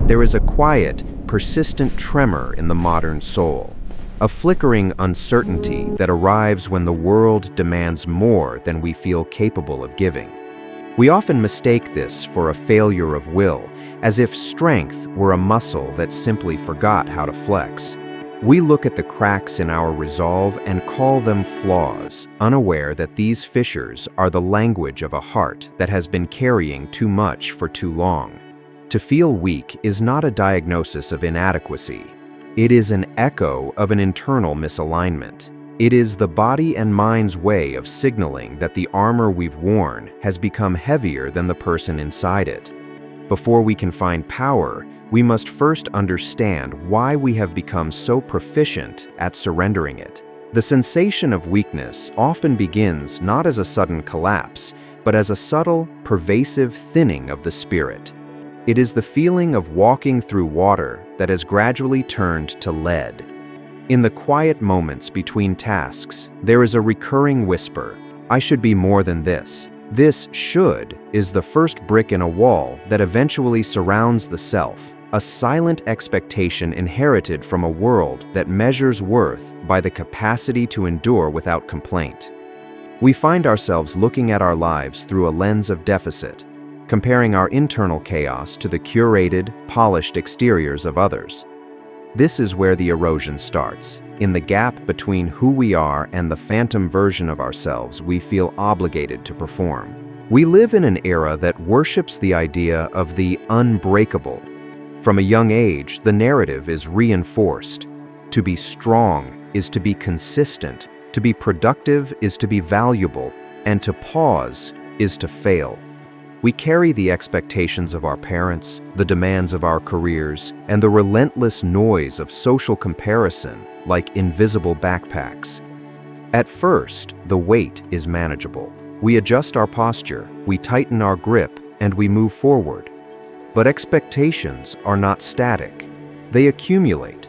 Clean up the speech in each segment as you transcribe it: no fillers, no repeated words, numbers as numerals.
There is a quiet, persistent tremor in the modern soul, a flickering uncertainty that arrives when the world demands more than we feel capable of giving. We often mistake this for a failure of will, as if strength were a muscle that simply forgot how to flex. We look at the cracks in our resolve and call them flaws, unaware that these fissures are the language of a heart that has been carrying too much for too long. To feel weak is not a diagnosis of inadequacy. It is an echo of an internal misalignment. It is the body and mind's way of signaling that the armor we've worn has become heavier than the person inside it. Before we can find power, we must first understand why we have become so proficient at surrendering it. The sensation of weakness often begins not as a sudden collapse, but as a subtle, pervasive thinning of the spirit. It is the feeling of walking through water that has gradually turned to lead. In the quiet moments between tasks, there is a recurring whisper, "I should be more than this." This should is the first brick in a wall that eventually surrounds the self, a silent expectation inherited from a world that measures worth by the capacity to endure without complaint. We find ourselves looking at our lives through a lens of deficit, comparing our internal chaos to the curated, polished exteriors of others. This is where the erosion starts, in the gap between who we are and the phantom version of ourselves we feel obligated to perform. We live in an era that worships the idea of the unbreakable. From a young age, the narrative is reinforced. To be strong is to be consistent, to be productive is to be valuable, and to pause is to fail. We carry the expectations of our parents, the demands of our careers, and the relentless noise of social comparison like invisible backpacks. At first, the weight is manageable. We adjust our posture, we tighten our grip, and we move forward. But expectations are not static. They accumulate.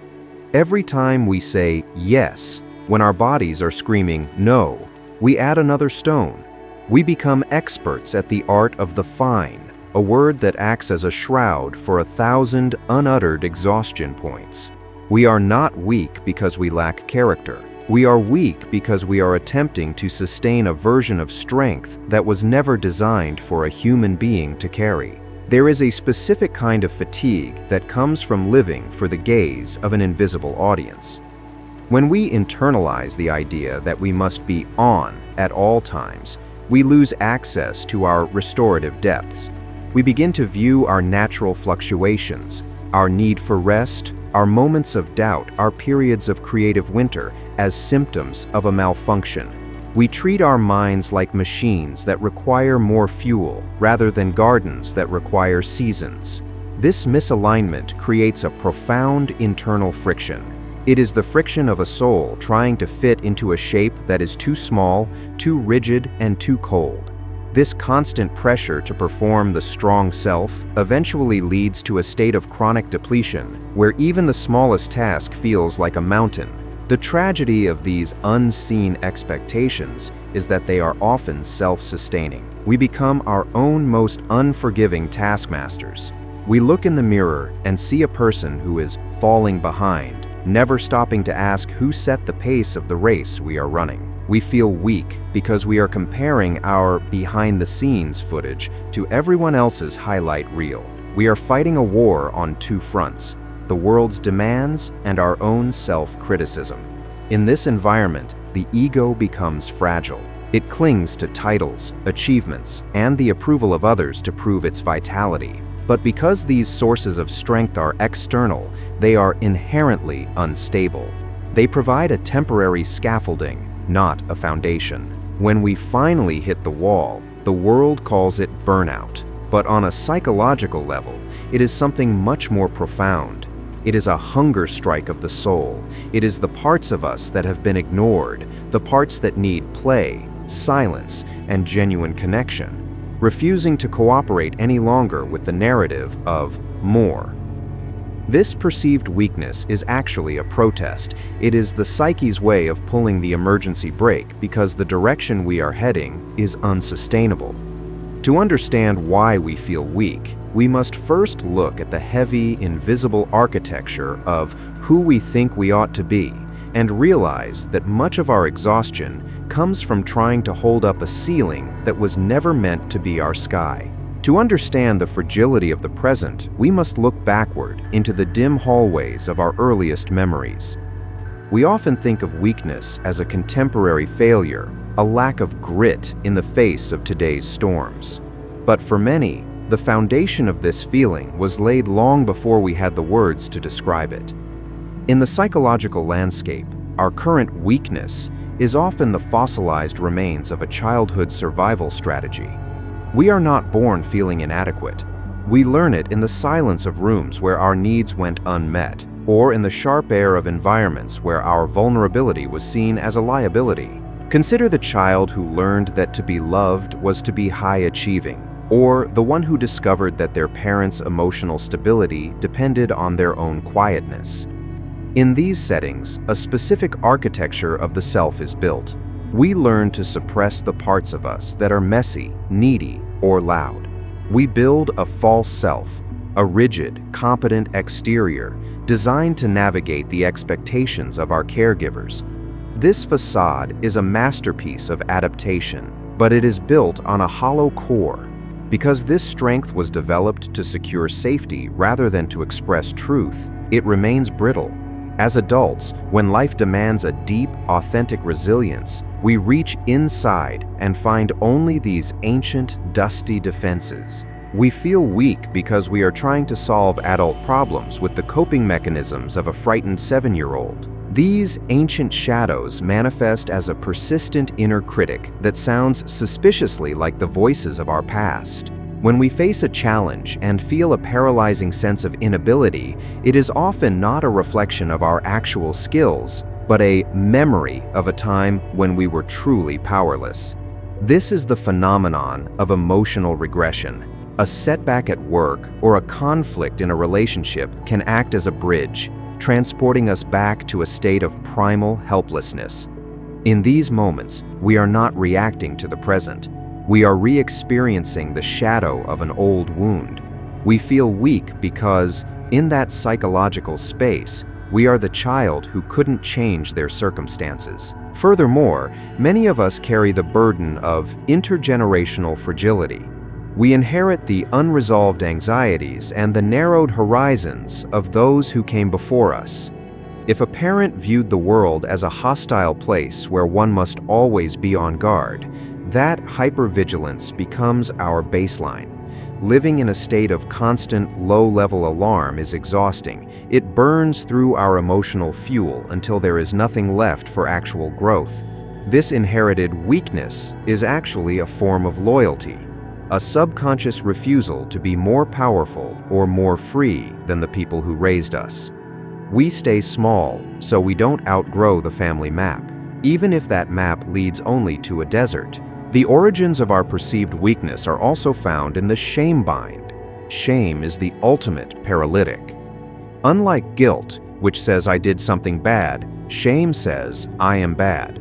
Every time we say yes, when our bodies are screaming no, we add another stone. We become experts at the art of the fine, a word that acts as a shroud for 1,000 unuttered exhaustion points. We are not weak because we lack character. We are weak because we are attempting to sustain a version of strength that was never designed for a human being to carry. There is a specific kind of fatigue that comes from living for the gaze of an invisible audience. When we internalize the idea that we must be on at all times, we lose access to our restorative depths. We begin to view our natural fluctuations, our need for rest, our moments of doubt, our periods of creative winter as symptoms of a malfunction. We treat our minds like machines that require more fuel rather than gardens that require seasons. This misalignment creates a profound internal friction. It is the friction of a soul trying to fit into a shape that is too small, too rigid, and too cold. This constant pressure to perform the strong self eventually leads to a state of chronic depletion, where even the smallest task feels like a mountain. The tragedy of these unseen expectations is that they are often self-sustaining. We become our own most unforgiving taskmasters. We look in the mirror and see a person who is falling behind, never stopping to ask who set the pace of the race we are running. We feel weak because we are comparing our behind-the-scenes footage to everyone else's highlight reel. We are fighting a war on two fronts, the world's demands and our own self-criticism. In this environment, the ego becomes fragile. It clings to titles, achievements, and the approval of others to prove its vitality. But because these sources of strength are external, they are inherently unstable. They provide a temporary scaffolding, not a foundation. When we finally hit the wall, the world calls it burnout. But on a psychological level, it is something much more profound. It is a hunger strike of the soul. It is the parts of us that have been ignored, the parts that need play, silence, and genuine connection, refusing to cooperate any longer with the narrative of more. This perceived weakness is actually a protest. It is the psyche's way of pulling the emergency brake because the direction we are heading is unsustainable. To understand why we feel weak, we must first look at the heavy, invisible architecture of who we think we ought to be and realize that much of our exhaustion comes from trying to hold up a ceiling that was never meant to be our sky. To understand the fragility of the present, we must look backward into the dim hallways of our earliest memories. We often think of weakness as a contemporary failure, a lack of grit in the face of today's storms. But for many, the foundation of this feeling was laid long before we had the words to describe it. In the psychological landscape, our current weakness is often the fossilized remains of a childhood survival strategy. We are not born feeling inadequate. We learn it in the silence of rooms where our needs went unmet, or in the sharp air of environments where our vulnerability was seen as a liability. Consider the child who learned that to be loved was to be high-achieving, or the one who discovered that their parents' emotional stability depended on their own quietness. In these settings, a specific architecture of the self is built. We learn to suppress the parts of us that are messy, needy, or loud. We build a false self, a rigid, competent exterior designed to navigate the expectations of our caregivers. This facade is a masterpiece of adaptation, but it is built on a hollow core. Because this strength was developed to secure safety rather than to express truth, it remains brittle. As adults, when life demands a deep, authentic resilience, we reach inside and find only these ancient, dusty defenses. We feel weak because we are trying to solve adult problems with the coping mechanisms of a frightened 7-year-old. These ancient shadows manifest as a persistent inner critic that sounds suspiciously like the voices of our past. When we face a challenge and feel a paralyzing sense of inability, it is often not a reflection of our actual skills, but a memory of a time when we were truly powerless. This is the phenomenon of emotional regression. A setback at work or a conflict in a relationship can act as a bridge, transporting us back to a state of primal helplessness. In these moments, we are not reacting to the present. We are re-experiencing the shadow of an old wound. We feel weak because, in that psychological space, we are the child who couldn't change their circumstances. Furthermore, many of us carry the burden of intergenerational fragility. We inherit the unresolved anxieties and the narrowed horizons of those who came before us. If a parent viewed the world as a hostile place where one must always be on guard, that hypervigilance becomes our baseline. Living in a state of constant low-level alarm is exhausting. It burns through our emotional fuel until there is nothing left for actual growth. This inherited weakness is actually a form of loyalty, a subconscious refusal to be more powerful or more free than the people who raised us. We stay small so we don't outgrow the family map, even if that map leads only to a desert. The origins of our perceived weakness are also found in the shame bind. Shame is the ultimate paralytic. Unlike guilt, which says I did something bad, shame says I am bad.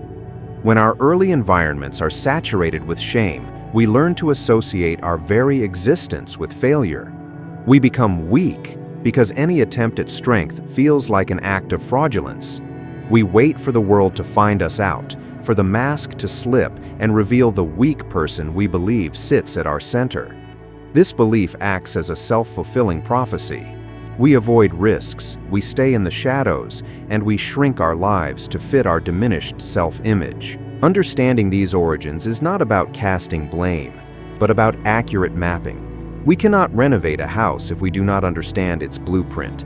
When our early environments are saturated with shame, we learn to associate our very existence with failure. We become weak because any attempt at strength feels like an act of fraudulence. We wait for the world to find us out, for the mask to slip and reveal the weak person we believe sits at our center. This belief acts as a self-fulfilling prophecy. We avoid risks, we stay in the shadows, and we shrink our lives to fit our diminished self-image. Understanding these origins is not about casting blame, but about accurate mapping. We cannot renovate a house if we do not understand its blueprint.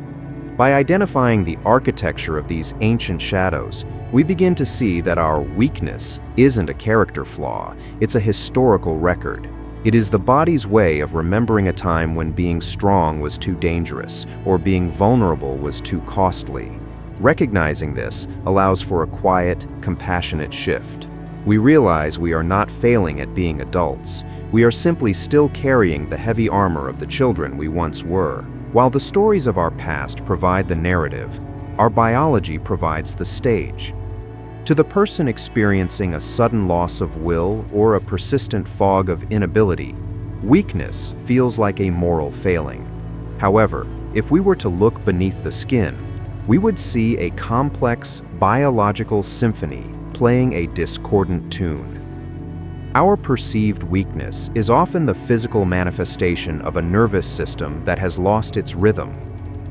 By identifying the architecture of these ancient shadows, we begin to see that our weakness isn't a character flaw, it's a historical record. It is the body's way of remembering a time when being strong was too dangerous or being vulnerable was too costly. Recognizing this allows for a quiet, compassionate shift. We realize we are not failing at being adults. We are simply still carrying the heavy armor of the children we once were. While the stories of our past provide the narrative, our biology provides the stage. To the person experiencing a sudden loss of will or a persistent fog of inability, Weakness feels like a moral failing. However, if we were to look beneath the skin, we would see a complex biological symphony playing a discordant tune. Our perceived weakness is often the physical manifestation of a nervous system that has lost its rhythm.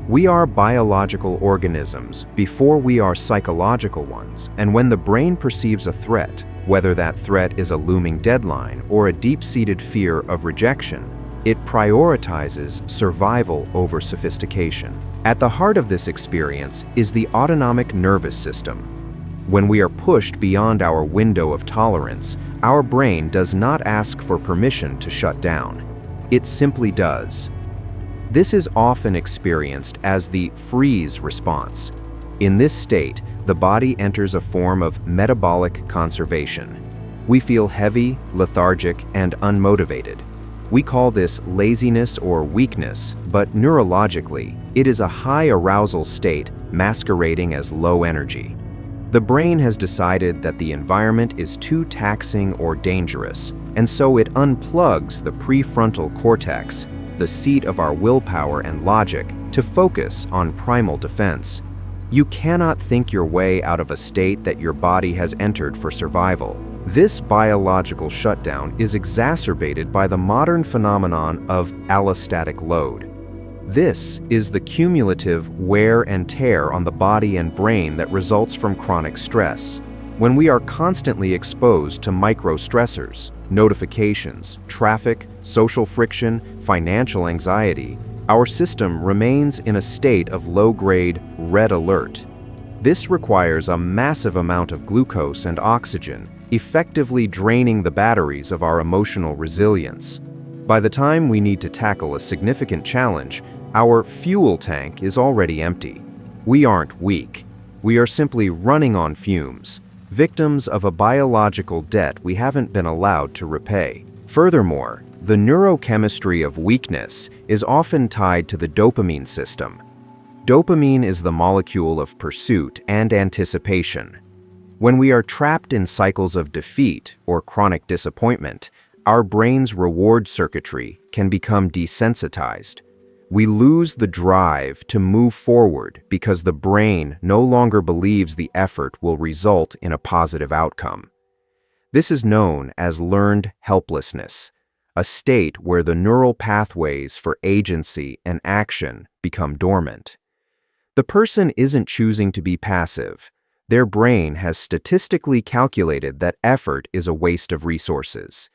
We are biological organisms before we are psychological ones, and when the brain perceives a threat, whether that threat is a looming deadline or a deep-seated fear of rejection, it prioritizes survival over sophistication. At the heart of this experience is the autonomic nervous system. When we are pushed beyond our window of tolerance, our brain does not ask for permission to shut down. It simply does. This is often experienced as the freeze response. In this state, the body enters a form of metabolic conservation. We feel heavy, lethargic, and unmotivated. We call this laziness or weakness, but neurologically, it is a high arousal state masquerading as low energy. The brain has decided that the environment is too taxing or dangerous, and so it unplugs the prefrontal cortex, the seat of our willpower and logic, to focus on primal defense. You cannot think your way out of a state that your body has entered for survival. This biological shutdown is exacerbated by the modern phenomenon of allostatic load. This is the cumulative wear and tear on the body and brain that results from chronic stress. When we are constantly exposed to micro-stressors, notifications, traffic, social friction, financial anxiety, our system remains in a state of low-grade red alert. This requires a massive amount of glucose and oxygen, effectively draining the batteries of our emotional resilience. By the time we need to tackle a significant challenge, our fuel tank is already empty. We aren't weak. We are simply running on fumes, victims of a biological debt we haven't been allowed to repay. Furthermore, the neurochemistry of weakness is often tied to the dopamine system. Dopamine is the molecule of pursuit and anticipation. When we are trapped in cycles of defeat or chronic disappointment, our brain's reward circuitry can become desensitized. We lose the drive to move forward because the brain no longer believes the effort will result in a positive outcome. This is known as learned helplessness, a state where the neural pathways for agency and action become dormant. The person isn't choosing to be passive. Their brain has statistically calculated that effort is a waste of resources.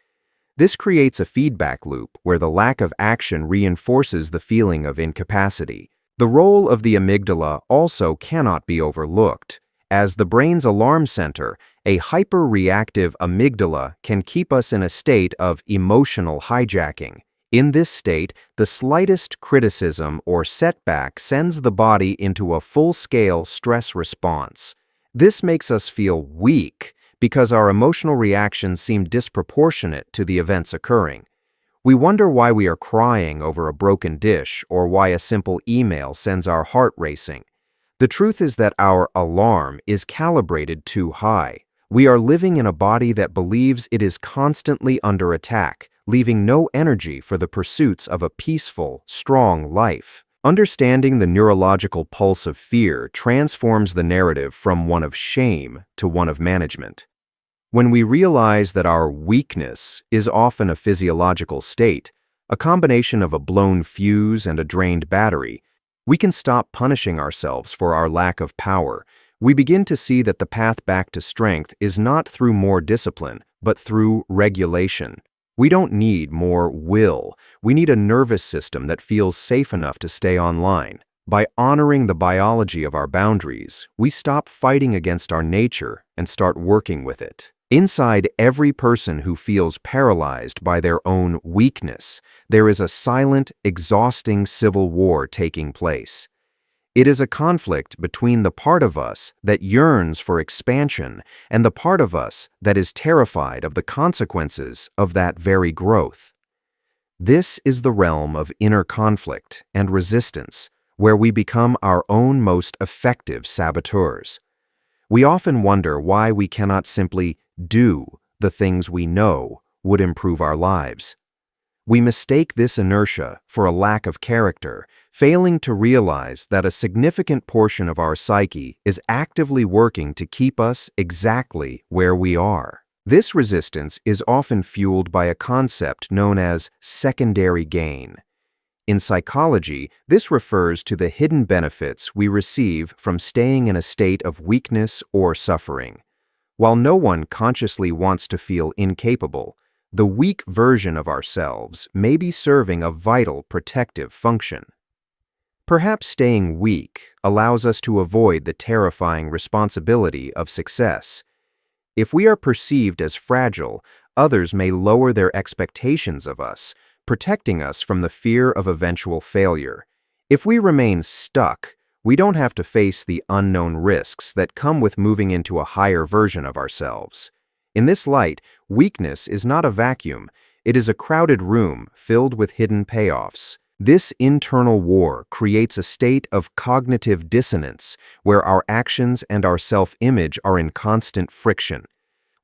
This creates a feedback loop where the lack of action reinforces the feeling of incapacity. The role of the amygdala also cannot be overlooked. As the brain's alarm center, a hyper-reactive amygdala can keep us in a state of emotional hijacking. In this state, the slightest criticism or setback sends the body into a full-scale stress response. This makes us feel weak because our emotional reactions seem disproportionate to the events occurring. We wonder why we are crying over a broken dish or why a simple email sends our heart racing. The truth is that our alarm is calibrated too high. We are living in a body that believes it is constantly under attack, leaving no energy for the pursuits of a peaceful, strong life. Understanding the neurological pulse of fear transforms the narrative from one of shame to one of management. When we realize that our weakness is often a physiological state, a combination of a blown fuse and a drained battery, we can stop punishing ourselves for our lack of power. We begin to see that the path back to strength is not through more discipline, but through regulation. We don't need more will. We need a nervous system that feels safe enough to stay online. By honoring the biology of our boundaries, we stop fighting against our nature and start working with it. Inside every person who feels paralyzed by their own weakness, there is a silent, exhausting civil war taking place. It is a conflict between the part of us that yearns for expansion and the part of us that is terrified of the consequences of that very growth. This is the realm of inner conflict and resistance, where we become our own most effective saboteurs. We often wonder why we cannot simply do the things we know would improve our lives. We mistake this inertia for a lack of character, failing to realize that a significant portion of our psyche is actively working to keep us exactly where we are. This resistance is often fueled by a concept known as secondary gain. In psychology, this refers to the hidden benefits we receive from staying in a state of weakness or suffering. While no one consciously wants to feel incapable, the weak version of ourselves may be serving a vital protective function. Perhaps staying weak allows us to avoid the terrifying responsibility of success. If we are perceived as fragile, others may lower their expectations of us, protecting us from the fear of eventual failure. If we remain stuck, we don't have to face the unknown risks that come with moving into a higher version of ourselves. In this light, weakness is not a vacuum. It is a crowded room filled with hidden payoffs. This internal war creates a state of cognitive dissonance where our actions and our self-image are in constant friction.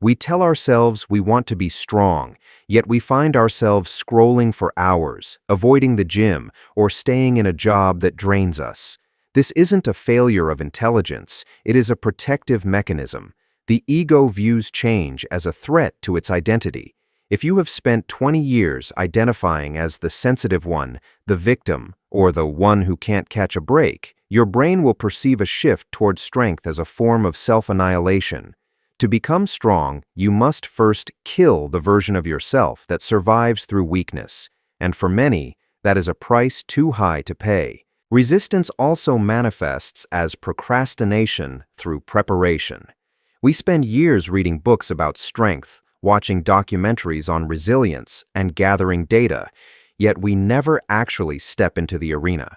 We tell ourselves we want to be strong, yet we find ourselves scrolling for hours, avoiding the gym, or staying in a job that drains us. This isn't a failure of intelligence, it is a protective mechanism. The ego views change as a threat to its identity. If you have spent 20 years identifying as the sensitive one, the victim, or the one who can't catch a break, your brain will perceive a shift towards strength as a form of self-annihilation. To become strong, you must first kill the version of yourself that survives through weakness, and for many, that is a price too high to pay. Resistance also manifests as procrastination through preparation. We spend years reading books about strength, watching documentaries on resilience, and gathering data, yet we never actually step into the arena.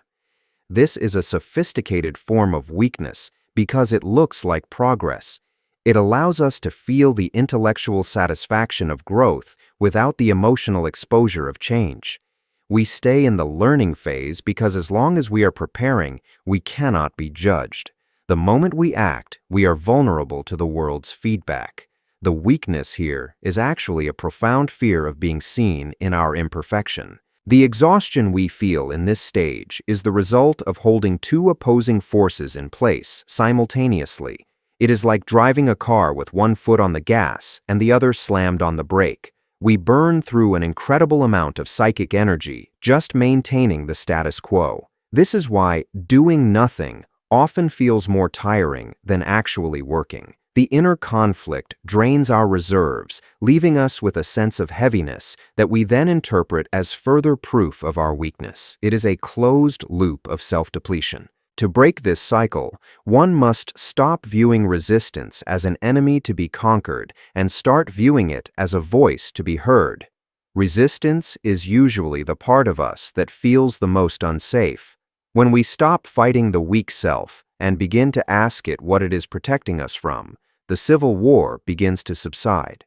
This is a sophisticated form of weakness because it looks like progress. It allows us to feel the intellectual satisfaction of growth without the emotional exposure of change. We stay in the learning phase because as long as we are preparing, we cannot be judged. The moment we act, we are vulnerable to the world's feedback. The weakness here is actually a profound fear of being seen in our imperfection. The exhaustion we feel in this stage is the result of holding two opposing forces in place simultaneously. It is like driving a car with one foot on the gas and the other slammed on the brake. We burn through an incredible amount of psychic energy just maintaining the status quo. This is why doing nothing often feels more tiring than actually working. The inner conflict drains our reserves, leaving us with a sense of heaviness that we then interpret as further proof of our weakness. It is a closed loop of self-depletion. To break this cycle, one must stop viewing resistance as an enemy to be conquered and start viewing it as a voice to be heard. Resistance is usually the part of us that feels the most unsafe. When we stop fighting the weak self and begin to ask it what it is protecting us from, the civil war begins to subside.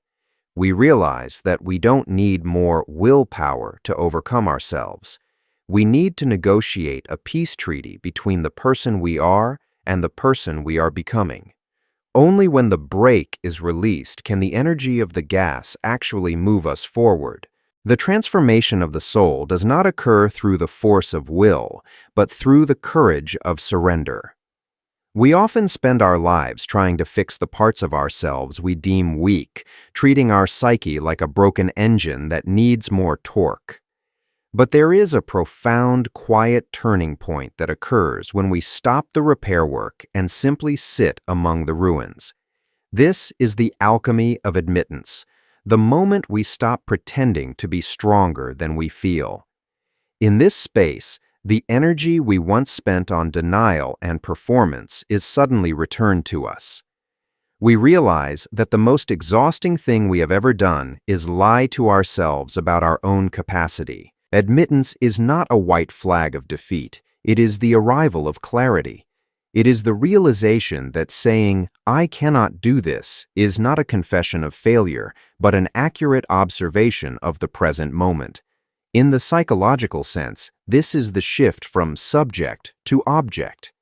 We realize that we don't need more willpower to overcome ourselves. We need to negotiate a peace treaty between the person we are and the person we are becoming. Only when the brake is released can the energy of the gas actually move us forward. The transformation of the soul does not occur through the force of will, but through the courage of surrender. We often spend our lives trying to fix the parts of ourselves we deem weak, treating our psyche like a broken engine that needs more torque. But there is a profound, quiet turning point that occurs when we stop the repair work and simply sit among the ruins. This is the alchemy of admittance, the moment we stop pretending to be stronger than we feel. In this space, the energy we once spent on denial and performance is suddenly returned to us. We realize that the most exhausting thing we have ever done is lie to ourselves about our own capacity. Admittance is not a white flag of defeat. It is the arrival of clarity. It is the realization that saying, "I cannot do this," is not a confession of failure, but an accurate observation of the present moment. In the psychological sense, this is the shift from subject to object.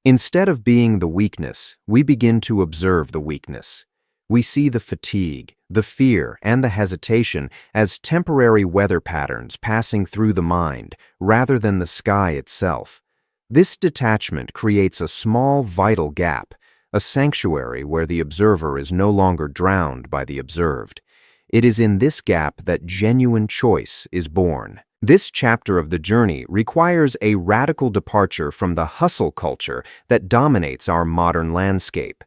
Instead of being the weakness, we begin to observe the weakness. We see the fatigue, the fear, and the hesitation as temporary weather patterns passing through the mind, rather than the sky itself. This detachment creates a small vital gap, a sanctuary where the observer is no longer drowned by the observed. It is in this gap that genuine choice is born. This chapter of the journey requires a radical departure from the hustle culture that dominates our modern landscape.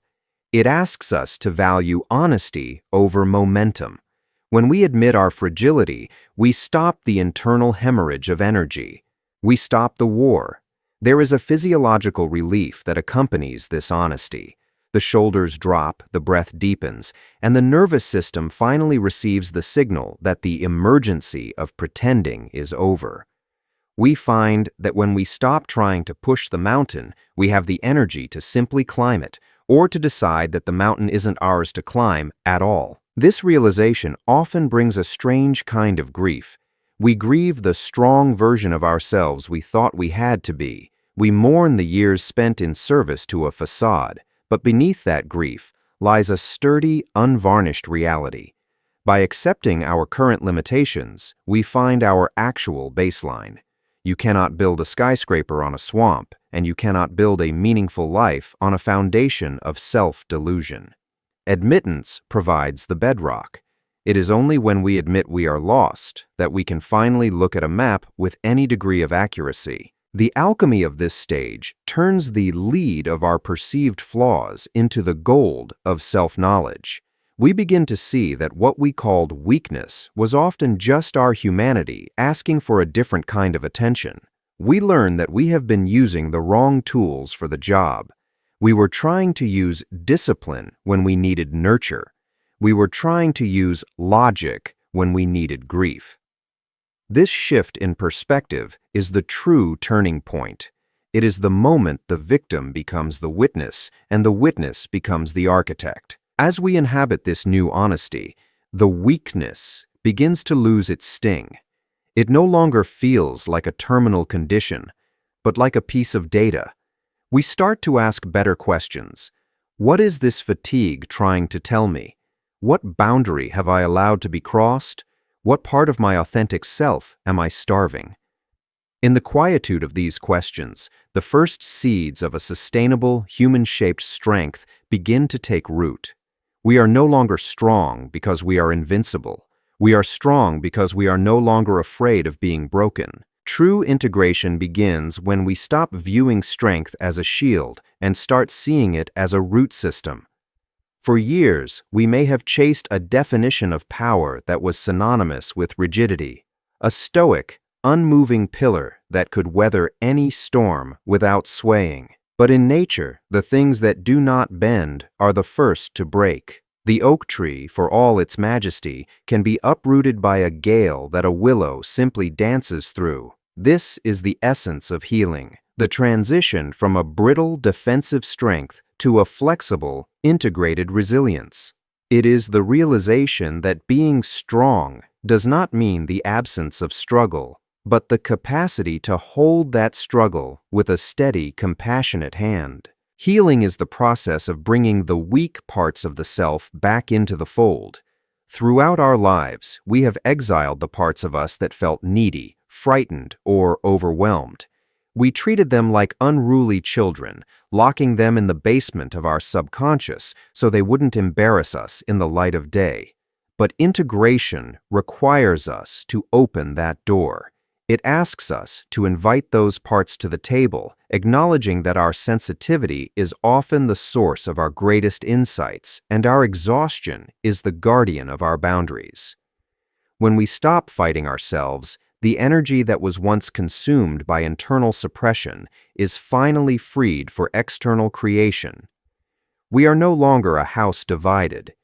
It asks us to value honesty over momentum. When we admit our fragility, we stop the internal hemorrhage of energy. We stop the war. There is a physiological relief that accompanies this honesty. The shoulders drop, the breath deepens, and the nervous system finally receives the signal that the emergency of pretending is over. We find that when we stop trying to push the mountain, we have the energy to simply climb it, or to decide that the mountain isn't ours to climb at all. This realization often brings a strange kind of grief. We grieve the strong version of ourselves we thought we had to be. We mourn the years spent in service to a facade. But beneath that grief lies a sturdy, unvarnished reality. By accepting our current limitations, we find our actual baseline. You cannot build a skyscraper on a swamp, and you cannot build a meaningful life on a foundation of self-delusion. Admittance provides the bedrock. It is only when we admit we are lost that we can finally look at a map with any degree of accuracy. The alchemy of this stage turns the lead of our perceived flaws into the gold of self-knowledge. We begin to see that what we called weakness was often just our humanity asking for a different kind of attention. We learn that we have been using the wrong tools for the job. We were trying to use discipline when we needed nurture. We were trying to use logic when we needed grief. This shift in perspective is the true turning point. It is the moment the victim becomes the witness and the witness becomes the architect. As we inhabit this new honesty, the weakness begins to lose its sting. It no longer feels like a terminal condition, but like a piece of data. We start to ask better questions. What is this fatigue trying to tell me? What boundary have I allowed to be crossed? What part of my authentic self am I starving? In the quietude of these questions, the first seeds of a sustainable, human-shaped strength begin to take root. We are no longer strong because we are invincible. We are strong because we are no longer afraid of being broken. True integration begins when we stop viewing strength as a shield and start seeing it as a root system. For years, we may have chased a definition of power that was synonymous with rigidity, a stoic, unmoving pillar that could weather any storm without swaying. But in nature, the things that do not bend are the first to break. The oak tree, for all its majesty, can be uprooted by a gale that a willow simply dances through. This is the essence of healing, the transition from a brittle defensive strength to a flexible, integrated resilience. It is the realization that being strong does not mean the absence of struggle, but the capacity to hold that struggle with a steady, compassionate hand. Healing is the process of bringing the weak parts of the self back into the fold. Throughout our lives, we have exiled the parts of us that felt needy, frightened, or overwhelmed. We treated them like unruly children, locking them in the basement of our subconscious so they wouldn't embarrass us in the light of day. But integration requires us to open that door. It asks us to invite those parts to the table, acknowledging that our sensitivity is often the source of our greatest insights, and our exhaustion is the guardian of our boundaries. When we stop fighting ourselves, the energy that was once consumed by internal suppression is finally freed for external creation. We are no longer a house divided.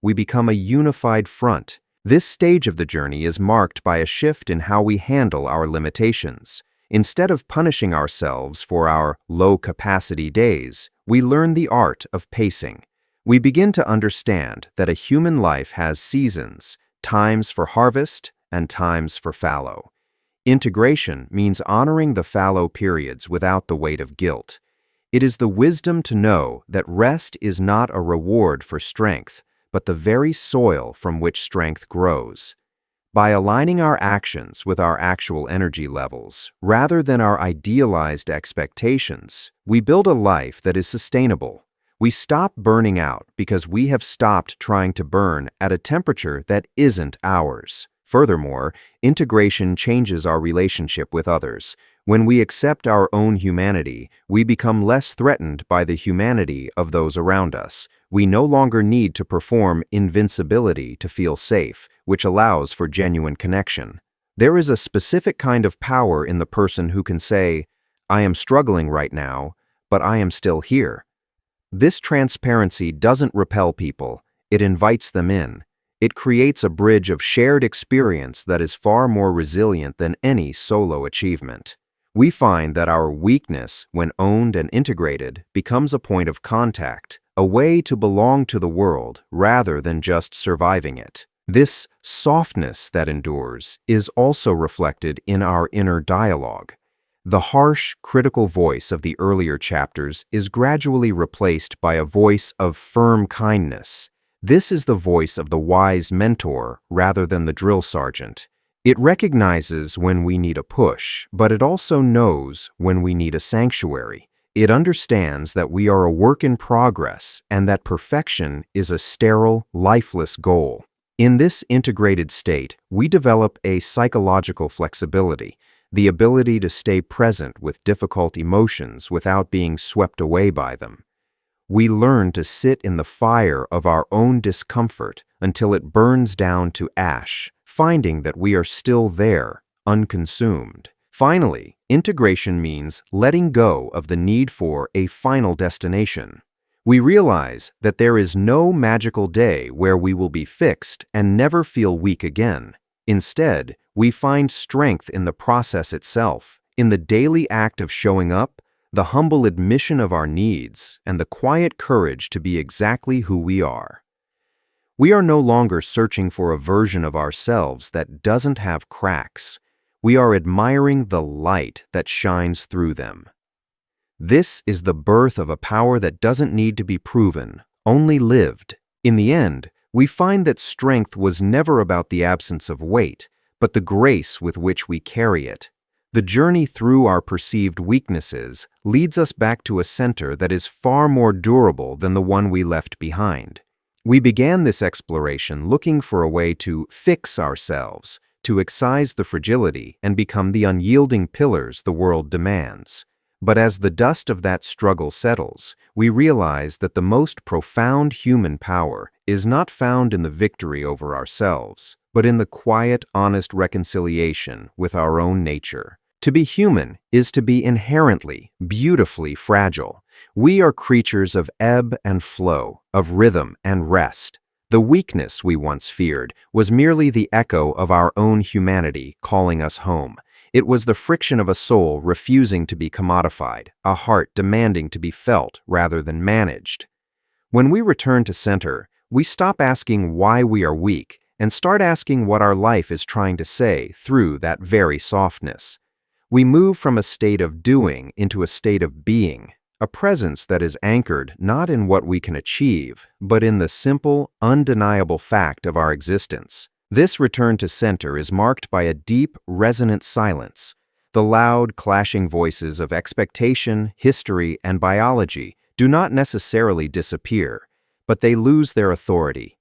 We become a unified front. This stage of the journey is marked by a shift in how we handle our limitations. Instead of punishing ourselves for our low-capacity days, we learn the art of pacing. We begin to understand that a human life has seasons, times for harvest and times for fallow. Integration means honoring the fallow periods without the weight of guilt. It is the wisdom to know that rest is not a reward for strength, but the very soil from which strength grows. By aligning our actions with our actual energy levels, rather than our idealized expectations, we build a life that is sustainable. We stop burning out because we have stopped trying to burn at a temperature that isn't ours. Furthermore, integration changes our relationship with others. When we accept our own humanity, we become less threatened by the humanity of those around us. We no longer need to perform invincibility to feel safe, which allows for genuine connection. There is a specific kind of power in the person who can say, "I am struggling right now, but I am still here." This transparency doesn't repel people, it invites them in. It creates a bridge of shared experience that is far more resilient than any solo achievement. We find that our weakness, when owned and integrated, becomes a point of contact, a way to belong to the world rather than just surviving it. This softness that endures is also reflected in our inner dialogue. The harsh, critical voice of the earlier chapters is gradually replaced by a voice of firm kindness. This is the voice of the wise mentor rather than the drill sergeant. It recognizes when we need a push, but it also knows when we need a sanctuary. It understands that we are a work in progress and that perfection is a sterile, lifeless goal. In this integrated state, we develop a psychological flexibility, the ability to stay present with difficult emotions without being swept away by them. We learn to sit in the fire of our own discomfort until it burns down to ash, finding that we are still there, unconsumed. Finally, integration means letting go of the need for a final destination. We realize that there is no magical day where we will be fixed and never feel weak again. Instead, we find strength in the process itself, in the daily act of showing up, the humble admission of our needs, and the quiet courage to be exactly who we are. We are no longer searching for a version of ourselves that doesn't have cracks. We are admiring the light that shines through them. This is the birth of a power that doesn't need to be proven, only lived. In the end, we find that strength was never about the absence of weight, but the grace with which we carry it. The journey through our perceived weaknesses leads us back to a center that is far more durable than the one we left behind. We began this exploration looking for a way to fix ourselves, to excise the fragility and become the unyielding pillars the world demands. But as the dust of that struggle settles, we realize that the most profound human power is not found in the victory over ourselves, but in the quiet, honest reconciliation with our own nature. To be human is to be inherently, beautifully fragile. We are creatures of ebb and flow, of rhythm and rest. The weakness we once feared was merely the echo of our own humanity calling us home. It was the friction of a soul refusing to be commodified, a heart demanding to be felt rather than managed. When we return to center, we stop asking why we are weak and start asking what our life is trying to say through that very softness. We move from a state of doing into a state of being, a presence that is anchored not in what we can achieve, but in the simple, undeniable fact of our existence. This return to center is marked by a deep, resonant silence. The loud, clashing voices of expectation, history, and biology do not necessarily disappear, but they lose their authority.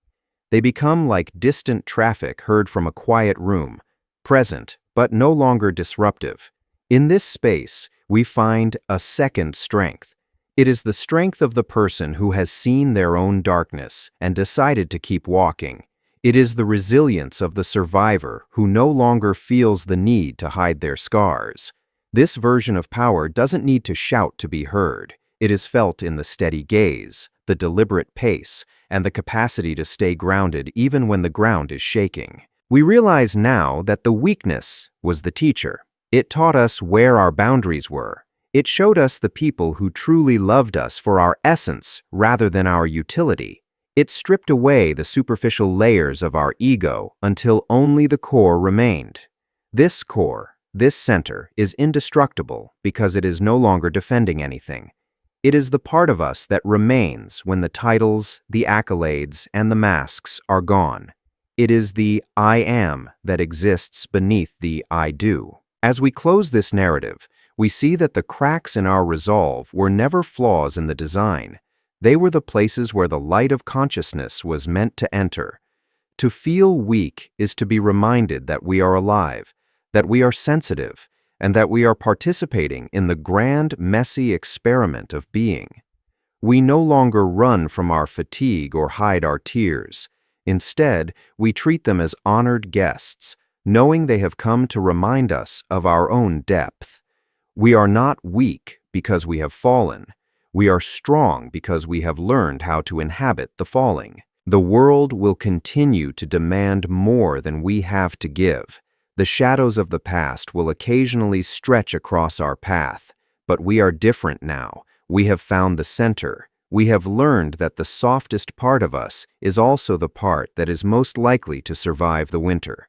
They become like distant traffic heard from a quiet room, present, but no longer disruptive. In this space, we find a second strength. It is the strength of the person who has seen their own darkness and decided to keep walking. It is the resilience of the survivor who no longer feels the need to hide their scars. This version of power doesn't need to shout to be heard. It is felt in the steady gaze, the deliberate pace, and the capacity to stay grounded even when the ground is shaking. We realize now that the weakness was the teacher. It taught us where our boundaries were. It showed us the people who truly loved us for our essence rather than our utility. It stripped away the superficial layers of our ego until only the core remained. This core, this center, is indestructible because it is no longer defending anything. It is the part of us that remains when the titles, the accolades, and the masks are gone. It is the I am that exists beneath the I do. As we close this narrative, we see that the cracks in our resolve were never flaws in the design. They were the places where the light of consciousness was meant to enter. To feel weak is to be reminded that we are alive, that we are sensitive, and that we are participating in the grand, messy experiment of being. We no longer run from our fatigue or hide our tears. Instead, we treat them as honored guests, knowing they have come to remind us of our own depth. We are not weak because we have fallen. We are strong because we have learned how to inhabit the falling. The world will continue to demand more than we have to give. The shadows of the past will occasionally stretch across our path, but we are different now. We have found the center. We have learned that the softest part of us is also the part that is most likely to survive the winter.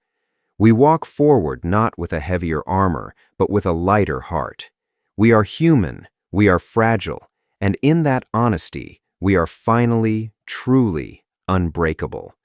We walk forward not with a heavier armor, but with a lighter heart. We are human, we are fragile, and in that honesty, we are finally, truly unbreakable.